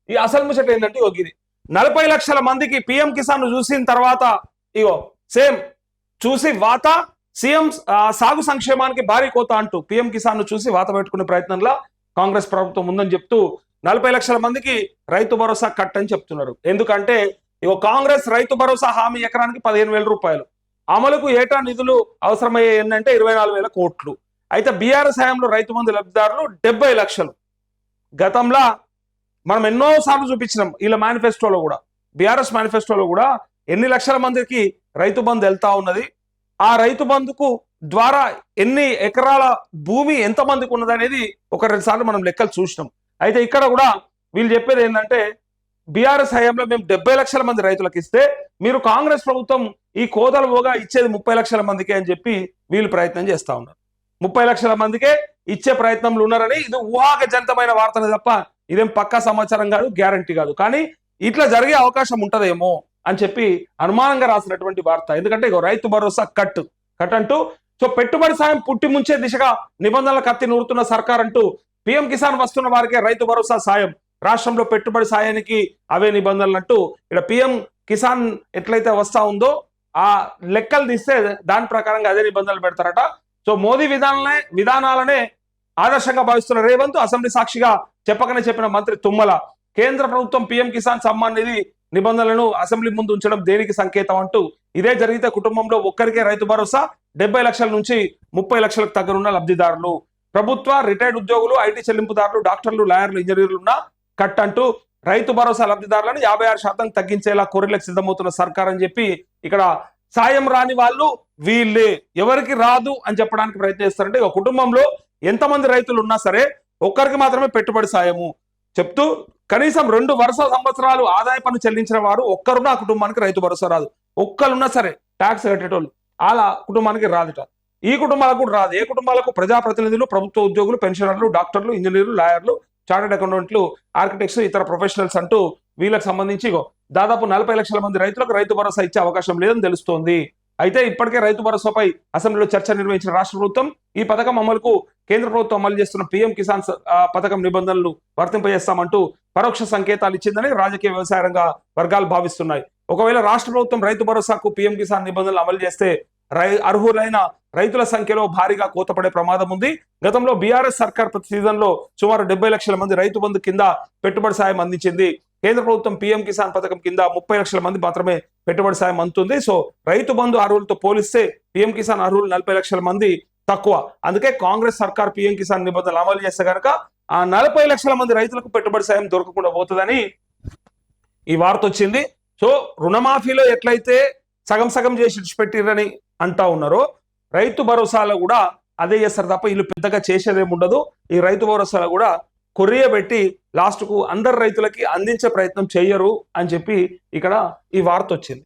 ఈ అసలు ముచ్చట ఏంటంటే ఇది 40 లక్షల మందికి పిఎం కిసాన్ చూసిన తర్వాత ఇగో సేమ్ చూసి వాత సీఎం సాగు సంక్షేమానికి భారీ కోత అంటూ పిఎం కిసాన్ చూసి వాత పెట్టుకునే ప్రయత్నంలో కాంగ్రెస్ ప్రభుత్వం ఉందని చెప్తూ 40 లక్షల మందికి రైతు భరోసా కట్ అని చెప్తున్నారు. ఎందుకంటే ఇగో కాంగ్రెస్ రైతు భరోసా హామీ ఎకరానికి 15,000 రూపాయలు అమలుకు ఏటా నిధులు అవసరమయ్యే ఏంటంటే 24,000 కోట్లు. అయితే బీఆర్ఎస్ హయాంలో రైతు బంధు లబ్ధిదారులు 70 లక్షలు. గతంలో మనం ఎన్నో సార్లు చూపించినాం వీళ్ళ మేనిఫెస్టోలో కూడా, బీఆర్ఎస్ మేనిఫెస్టోలో కూడా ఎన్ని లక్షల మందికి రైతు బంధు వెళ్తా ఉన్నది, ఆ రైతు బంధుకు ద్వారా ఎన్ని ఎకరాల భూమి ఎంతమందికి ఉన్నది అనేది ఒక 2 సార్లు మనం లెక్కలు చూసినాం. అయితే ఇక్కడ కూడా వీళ్ళు చెప్పేది ఏంటంటే బీఆర్ఎస్ హయాంలో మేము 70 లక్షల మంది రైతులకు ఇస్తే మీరు కాంగ్రెస్ ప్రభుత్వం ఈ కోతలు పోగా ఇచ్చేది 30 లక్షల మందికే అని చెప్పి వీళ్ళు ప్రయత్నం చేస్తా ఉన్నారు. 30 లక్షల మందికే ఇచ్చే ప్రయత్నంలో ఉన్నారని ఇది ఊహాగజనితమైన వార్తనే తప్ప ఇదేం పక్కా సమాచారం కాదు, గ్యారంటీ కాదు. కానీ ఇట్లా జరిగే అవకాశం ఉంటదేమో అని చెప్పి అనుమానంగా రాసినటువంటి వార్త. ఎందుకంటే ఇక రైతు భరోసా కట్ అంటూ సో పెట్టుబడి సాయం పుట్టి ముంచే దిశగా నిబంధనల కత్తి నూరుతున్న సర్కార్ అంటూ పిఎం కిసాన్ వస్తున్న వారికే రైతు భరోసా సాయం, రాష్ట్రంలో పెట్టుబడి సాయానికి అవే నిబంధనలు అంటూ ఇక్కడ పిఎం కిసాన్ ఎట్లయితే వస్తా ఉందో ఆ లెక్కలు తీస్తే దాని ప్రకారంగా అదే నిబంధనలు పెడతారట. సో మోదీ విధానాలనే ఆదర్శంగా భావిస్తున్న రేవంత్ అసెంబ్లీ సాక్షిగా చెప్పకనే చెప్పిన మంత్రి తుమ్మల కేంద్ర ప్రభుత్వం పిఎం కిసాన్ సమ్మాన్ నిధి నిబంధనలను అసెంబ్లీ ముందు ఉంచడం దేనికి సంకేతం అంటూ ఇదే జరిగితే కుటుంబంలో ఒక్కరికే రైతు భరోసా 70 లక్షల నుంచి 30 లక్షలకు తగ్గనున్న లబ్ధిదారులు, ప్రభుత్వ రిటైర్డ్ ఉద్యోగులు, ఐటీ చెల్లింపుదారులు, డాక్టర్లు, లాయర్లు, ఇంజనీర్లు ఉన్న కట్ అంటూ రైతు భరోసా లబ్ధిదారులను 56% తగ్గించేలా కొర్రెలకు సిద్ధమవుతున్న సర్కార్ అని చెప్పి ఇక్కడ సాయం రాని వాళ్ళు వీళ్ళే, ఎవరికి రాదు అని చెప్పడానికి ప్రయత్నిస్తారంటే ఒక కుటుంబంలో ఎంతమంది రైతులు ఉన్నా సరే ఒక్కరికి మాత్రమే పెట్టుబడి సాయము చెప్తూ కనీసం 2 వరుస సంవత్సరాలు ఆదాయ పన్ను చెల్లించిన వారు ఒక్కరున్నా ఆ కుటుంబానికి రైతు భరోసా రాదు. ఒక్కరున్నా సరే ట్యాక్స్ కట్టేటోళ్ళు అలా కుటుంబానికి రాదుట. ఈ కుటుంబాలకు కూడా రాదు. ఏ కుటుంబాలకు ప్రజాప్రతినిధులు, ప్రభుత్వ ఉద్యోగులు, పెన్షనర్లు, డాక్టర్లు, ఇంజనీర్లు, లాయర్లు, చార్టెడ్ అకౌంటెంట్లు, ఆర్కిటెక్ట్స్, ఇతర ప్రొఫెషనల్స్ అంటూ వీళ్ళకి సంబంధించి దాదాపు 40 లక్షల మంది రైతులకు రైతు భరోసా ఇచ్చే అవకాశం లేదని తెలుస్తోంది. అయితే ఇప్పటికే రైతు భరోసాపై అసెంబ్లీలో చర్చ నిర్వహించిన రాష్ట్ర ప్రభుత్వం ఈ పథకం అమలుకు కేంద్ర ప్రభుత్వం అమలు చేస్తున్న పిఎం కిసాన్ పథకం నిబంధనలు వర్తింపజేస్తామంటూ పరోక్ష సంకేతాలు ఇచ్చిందని రాజకీయ వ్యవసాయ రంగ వర్గాలు భావిస్తున్నాయి. ఒకవేళ రాష్ట్ర ప్రభుత్వం రైతు భరోసాకు పిఎం కిసాన్ నిబంధనలు అమలు చేస్తే అర్హులైన రైతుల సంఖ్యలో భారీగా కోతపడే ప్రమాదం ఉంది. గతంలో బీఆర్ఎస్ సర్కార్ ప్రతి సీజన్ లో సుమారు 70 లక్షల మంది రైతు బంధు కింద పెట్టుబడి సాయం అందించింది. కేంద్ర ప్రభుత్వం పిఎం కిసాన్ పథకం కింద 30 లక్షల మంది మాత్రమే పెట్టుబడి సాయం అందుతుంది. సో రైతు బంధు అర్హులతో పోలిస్తే పిఎం కిసాన్ అర్హులు 40 లక్షల మంది తక్కువ. అందుకే కాంగ్రెస్ సర్కార్ పిఎం కిసాన్ నిబంధనలు అమలు చేస్తే కనుక ఆ 40 లక్షల మంది రైతులకు పెట్టుబడి సాయం దొరకకుండా పోతుందని ఈ వార్త వచ్చింది. సో రుణమాఫీలో ఎట్లయితే సగం సగం చేసి విడిచిపెట్టిరని అంటా ఉన్నారో రైతు భరోసాలో కూడా అదే చేస్తారు తప్ప వీళ్ళు పెద్దగా చేసేదేమి ఉండదు. ఈ రైతు భరోసాలో కూడా కొరియబెట్టి లాస్ట్ కు అందరు రైతులకి అందించే ప్రయత్నం చెయ్యరు అని చెప్పి ఇక్కడ ఈ వార్త వచ్చింది.